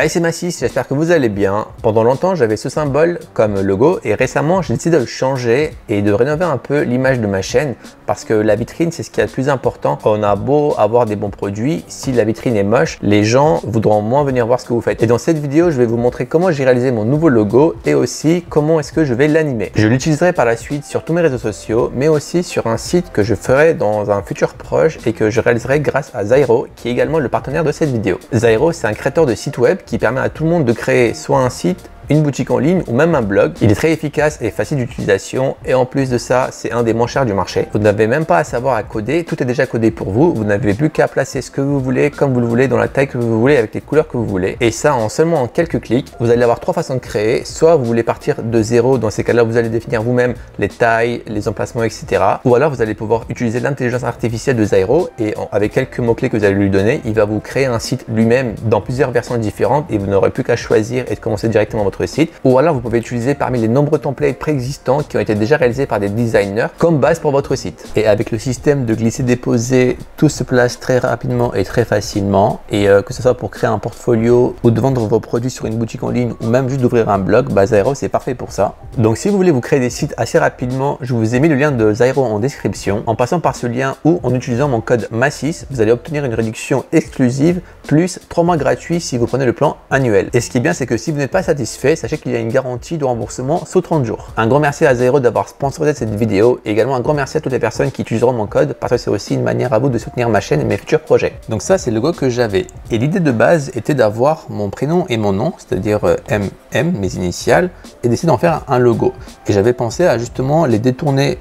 Hey, c'est Massis, j'espère que vous allez bien. Pendant longtemps, j'avais ce symbole comme logo et récemment, j'ai décidé de le changer et de rénover un peu l'image de ma chaîne parce que la vitrine, c'est ce qui est le plus important. On a beau avoir des bons produits, si la vitrine est moche, les gens voudront moins venir voir ce que vous faites. Et dans cette vidéo, je vais vous montrer comment j'ai réalisé mon nouveau logo et aussi comment est-ce que je vais l'animer. Je l'utiliserai par la suite sur tous mes réseaux sociaux, mais aussi sur un site que je ferai dans un futur proche et que je réaliserai grâce à Zairo, qui est également le partenaire de cette vidéo. Zairo, c'est un créateur de site web qui permet à tout le monde de créer soit un site, une boutique en ligne ou même un blog. Il est très efficace et facile d'utilisation et en plus de ça, c'est un des moins chers du marché. Vous n'avez même pas à savoir à coder, tout est déjà codé pour vous. Vous n'avez plus qu'à placer ce que vous voulez, comme vous le voulez, dans la taille que vous voulez, avec les couleurs que vous voulez. Et ça en seulement quelques clics. Vous allez avoir trois façons de créer. Soit vous voulez partir de zéro, dans ces cas-là, vous allez définir vous-même les tailles, les emplacements, etc. Ou alors vous allez pouvoir utiliser l'intelligence artificielle de Zairo et avec quelques mots-clés que vous allez lui donner, il va vous créer un site lui-même dans plusieurs versions différentes et vous n'aurez plus qu'à choisir et de commencer directement votre site. Ou alors vous pouvez utiliser parmi les nombreux templates préexistants qui ont été déjà réalisés par des designers comme base pour votre site. Et avec le système de glisser-déposer, tout se place très rapidement et très facilement. Et que ce soit pour créer un portfolio ou de vendre vos produits sur une boutique en ligne ou même juste d'ouvrir un blog, Zairo c'est parfait pour ça. Donc si vous voulez vous créer des sites assez rapidement, je vous ai mis le lien de Zairo en description. En passant par ce lien ou en utilisant mon code MASSIS, vous allez obtenir une réduction exclusive plus 3 mois gratuits si vous prenez le plan annuel. Et ce qui est bien, c'est que si vous n'êtes pas satisfait, sachez qu'il y a une garantie de remboursement sous 30 jours. Un grand merci à Zairo d'avoir sponsorisé cette vidéo et également un grand merci à toutes les personnes qui utiliseront mon code parce que c'est aussi une manière à vous de soutenir ma chaîne et mes futurs projets. Donc ça, c'est le logo que j'avais. Et l'idée de base était d'avoir mon prénom et mon nom, c'est-à-dire MM, mes initiales, et d'essayer d'en faire un logo. Et j'avais pensé à justement les détourner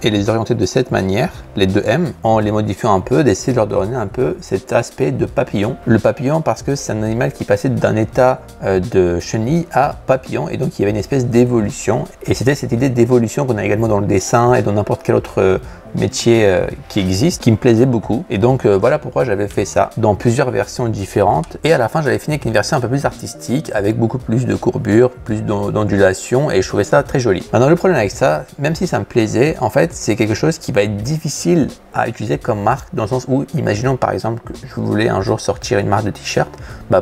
et les orienter de cette manière, les deux M, en les modifiant un peu, d'essayer de leur donner un peu cet aspect de papillon. Le papillon parce que c'est un animal qui passait d'un état de chenille à papillon et donc il y avait une espèce d'évolution. Et c'était cette idée d'évolution qu'on a également dans le dessin et dans n'importe quel autre métier qui existe, qui me plaisait beaucoup. Et donc voilà pourquoi j'avais fait ça dans plusieurs versions différentes. Et à la fin, j'avais fini avec une version un peu plus artistique, avec beaucoup plus de courbures, plus d'ondulation et je trouvais ça très joli. Maintenant, le problème avec ça, même si ça me plaisait, en fait, c'est quelque chose qui va être difficile à utiliser comme marque dans le sens où, imaginons par exemple que je voulais un jour sortir une marque de t-shirt,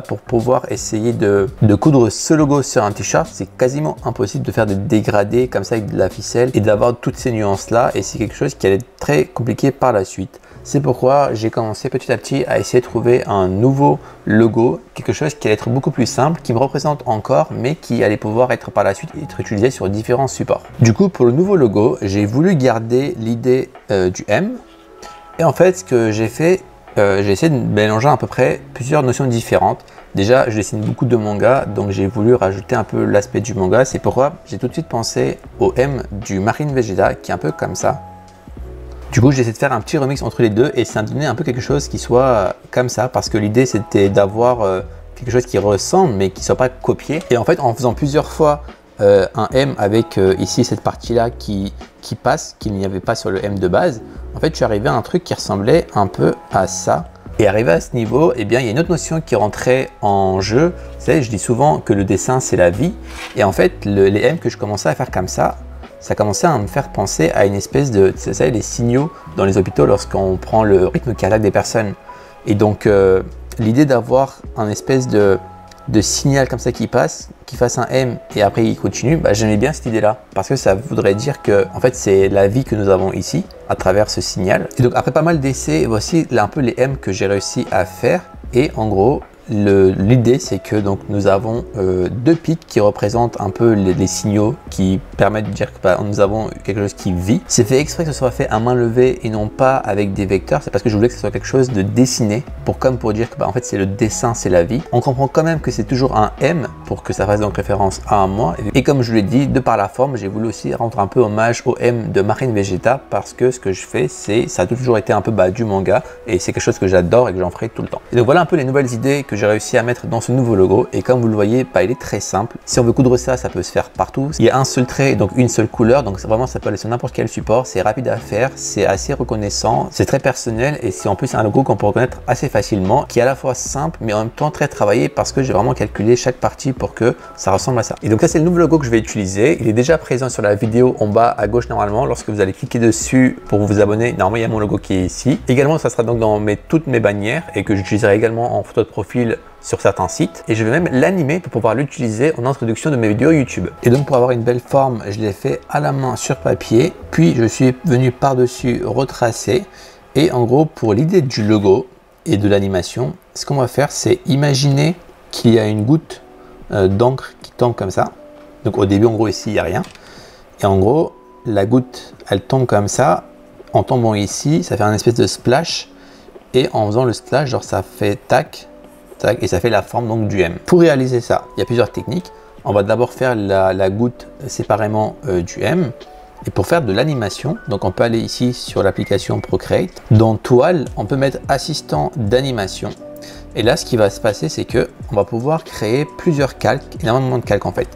pour pouvoir essayer de coudre ce logo sur un t-shirt, c'est quasiment impossible de faire des dégradés comme ça avec de la ficelle et d'avoir toutes ces nuances là et c'est quelque chose qui allait être très compliqué par la suite. C'est pourquoi j'ai commencé petit à petit à essayer de trouver un nouveau logo, quelque chose qui allait être beaucoup plus simple, qui me représente encore, mais qui allait pouvoir être par la suite être utilisé sur différents supports. Du coup, pour le nouveau logo, j'ai voulu garder l'idée du M. Et en fait, ce que j'ai fait, j'ai essayé de mélanger à peu près plusieurs notions différentes. Déjà, je dessine beaucoup de mangas, donc j'ai voulu rajouter un peu l'aspect du manga. C'est pourquoi j'ai tout de suite pensé au M du Marine Vegeta, qui est un peu comme ça. Du coup, j'ai essayé de faire un petit remix entre les deux et ça a donné un peu quelque chose qui soit comme ça parce que l'idée c'était d'avoir quelque chose qui ressemble mais qui ne soit pas copié. Et en fait, en faisant plusieurs fois un M avec ici cette partie-là qui passe, qu'il n'y avait pas sur le M de base, en fait, je suis arrivé à un truc qui ressemblait un peu à ça. Et arrivé à ce niveau, eh bien, il y a une autre notion qui rentrait en jeu. Vous savez, je dis souvent que le dessin, c'est la vie. Et en fait, les M que je commençais à faire comme ça commençait à me faire penser à une espèce de, vous savez, les signaux dans les hôpitaux lorsqu'on prend le rythme cardiaque des personnes. Et donc, l'idée d'avoir un espèce de signal comme ça qui passe, qui fasse un M et après il continue, j'aimais bien cette idée-là. Parce que ça voudrait dire que, en fait, c'est la vie que nous avons ici à travers ce signal. Et donc, après pas mal d'essais, voici un peu les M que j'ai réussi à faire. Et en gros, l'idée c'est que donc nous avons deux pics qui représentent un peu les signaux qui permettent de dire que nous avons quelque chose qui vit. C'est fait exprès que ce soit fait à main levée et non pas avec des vecteurs. C'est parce que je voulais que ce soit quelque chose de dessiné pour dire que en fait c'est le dessin, c'est la vie. On comprend quand même que c'est toujours un M pour que ça fasse donc référence à un moi. Et comme je l'ai dit, de par la forme, j'ai voulu aussi rendre un peu hommage au M de Marine Vegeta parce que ce que je fais, ça a toujours été un peu du manga et c'est quelque chose que j'adore et que j'en ferai tout le temps. Et donc voilà un peu les nouvelles idées que j'ai réussi à mettre dans ce nouveau logo et comme vous le voyez, il est très simple. Si on veut coudre ça, ça peut se faire partout. Il y a un seul trait, donc une seule couleur, donc vraiment ça peut aller sur n'importe quel support. C'est rapide à faire, c'est assez reconnaissant, c'est très personnel et c'est en plus un logo qu'on peut reconnaître assez facilement, qui est à la fois simple mais en même temps très travaillé parce que j'ai vraiment calculé chaque partie pour que ça ressemble à ça. Et donc ça, c'est le nouveau logo que je vais utiliser. Il est déjà présent sur la vidéo en bas à gauche normalement. Lorsque vous allez cliquer dessus pour vous abonner, normalement il y a mon logo qui est ici. Également, ça sera donc dans toutes mes bannières et que j'utiliserai également en photo de profil sur certains sites, et je vais même l'animer pour pouvoir l'utiliser en introduction de mes vidéos YouTube. Et donc pour avoir une belle forme, je l'ai fait à la main sur papier, puis je suis venu par-dessus retracer. Et en gros, pour l'idée du logo et de l'animation, ce qu'on va faire, c'est imaginer qu'il y a une goutte d'encre qui tombe comme ça. Donc au début, en gros, ici, il n'y a rien. Et en gros, la goutte, elle tombe comme ça. En tombant ici, ça fait un espèce de splash. Et en faisant le splash, genre ça fait tac, tac, et ça fait la forme donc du M. Pour réaliser ça, il y a plusieurs techniques. On va d'abord faire la goutte séparément du M. Et pour faire de l'animation, donc on peut aller ici sur l'application Procreate. Dans Toile, on peut mettre assistant d'animation. Et là, ce qui va se passer, c'est que on va pouvoir créer plusieurs calques, énormément de calques en fait.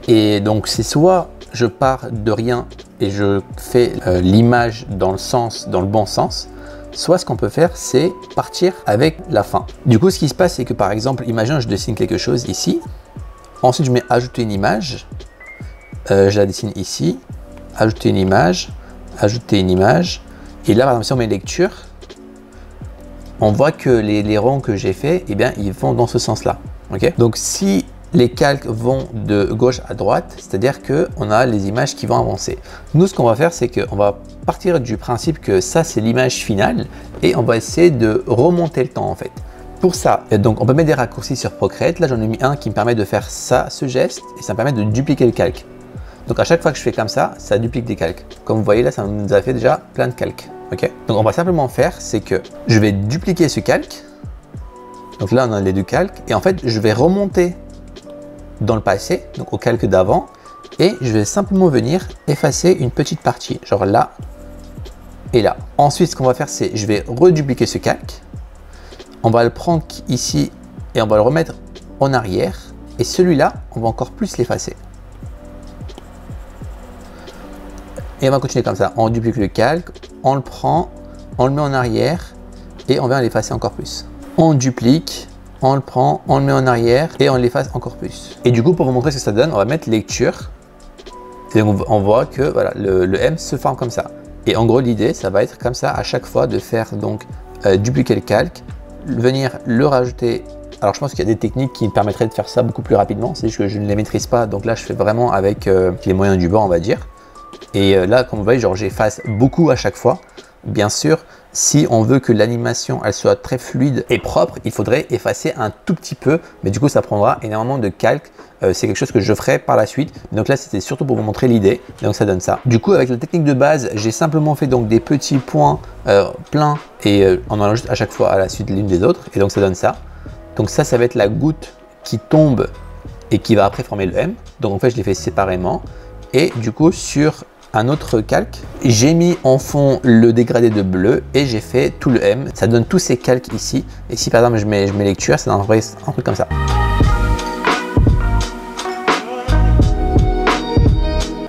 Et donc, c'est soit je pars de rien et je fais l'image dans le bon sens, soit ce qu'on peut faire, c'est partir avec la fin. Du coup, ce qui se passe, c'est que par exemple, imaginons je dessine quelque chose ici. Ensuite, je mets ajouter une image. Je la dessine ici. Ajouter une image. Ajouter une image. Et là, par exemple, si on met lecture, on voit que les ronds que j'ai fait, eh bien, ils vont dans ce sens-là. Okay. Donc, si les calques vont de gauche à droite, c'est-à-dire qu'on a les images qui vont avancer. Nous, ce qu'on va faire, c'est qu'on va partir du principe que ça, c'est l'image finale et on va essayer de remonter le temps en fait. Pour ça, donc on peut mettre des raccourcis sur Procreate. Là, j'en ai mis un qui me permet de faire ça, ce geste, et ça me permet de dupliquer le calque. Donc à chaque fois que je fais comme ça duplique des calques. Comme vous voyez là, ça nous a fait déjà plein de calques. Okay. Donc on va simplement faire, c'est que je vais dupliquer ce calque. Donc là, on a les deux calques et en fait, je vais remonter dans le passé, donc au calque d'avant, et je vais simplement venir effacer une petite partie, genre là et là. Ensuite, ce qu'on va faire, c'est je vais redupliquer ce calque, on va le prendre ici et on va le remettre en arrière, et celui-là, on va encore plus l'effacer. Et on va continuer comme ça, on duplique le calque, on le prend, on le met en arrière, et on vient l'effacer encore plus. On duplique, on le prend, on le met en arrière et on l'efface encore plus. Et du coup, pour vous montrer ce que ça donne, on va mettre lecture. Et donc, on voit que voilà, le M se forme comme ça. Et en gros, l'idée, ça va être comme ça à chaque fois de faire donc dupliquer le calque, venir le rajouter. Alors, je pense qu'il y a des techniques qui me permettraient de faire ça beaucoup plus rapidement. C'est juste que je ne les maîtrise pas. Donc là, je fais vraiment avec les moyens du bord, on va dire. Et là, comme vous voyez, genre j'efface beaucoup à chaque fois. Bien sûr, si on veut que l'animation elle soit très fluide et propre, il faudrait effacer un tout petit peu, mais du coup ça prendra énormément de calque. C'est quelque chose que je ferai par la suite. Donc là, c'était surtout pour vous montrer l'idée. Donc ça donne ça. Du coup, avec la technique de base, j'ai simplement fait donc des petits points pleins et on en ajoute à chaque fois à la suite l'une des autres. Et donc ça donne ça. Donc ça va être la goutte qui tombe et qui va après former le M. Donc en fait, je l'ai fait séparément. Et du coup, sur un autre calque, j'ai mis en fond le dégradé de bleu et j'ai fait tout le M. Ça donne tous ces calques ici. Et si par exemple je mets lecture, ça donne un truc comme ça.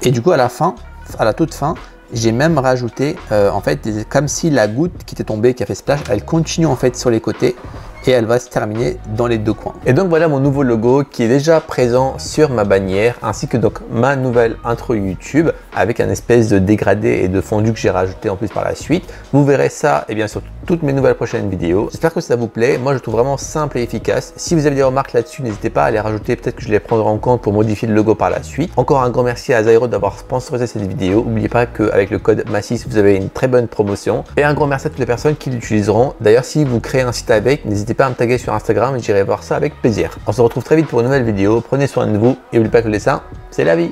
Et du coup à la fin, à la toute fin, j'ai même rajouté en fait comme si la goutte qui était tombée, qui a fait splash, elle continue en fait sur les côtés et elle va se terminer dans les deux coins. Et donc voilà mon nouveau logo qui est déjà présent sur ma bannière, ainsi que donc ma nouvelle intro YouTube avec un espèce de dégradé et de fondu que j'ai rajouté en plus par la suite. Vous verrez ça et bien sur toutes mes nouvelles prochaines vidéos. J'espère que ça vous plaît. Moi je le trouve vraiment simple et efficace. Si vous avez des remarques là-dessus, n'hésitez pas à les rajouter. Peut-être que je les prendrai en compte pour modifier le logo par la suite. Encore un grand merci à Zyro d'avoir sponsorisé cette vidéo. N'oubliez pas qu'avec le code MASSIS, vous avez une très bonne promotion. Et un grand merci à toutes les personnes qui l'utiliseront. D'ailleurs, si vous créez un site avec, n'hésitez pas à me taguer sur Instagram et j'irai voir ça avec plaisir. On se retrouve très vite pour une nouvelle vidéo. Prenez soin de vous et n'oubliez pas que les seins, c'est la vie.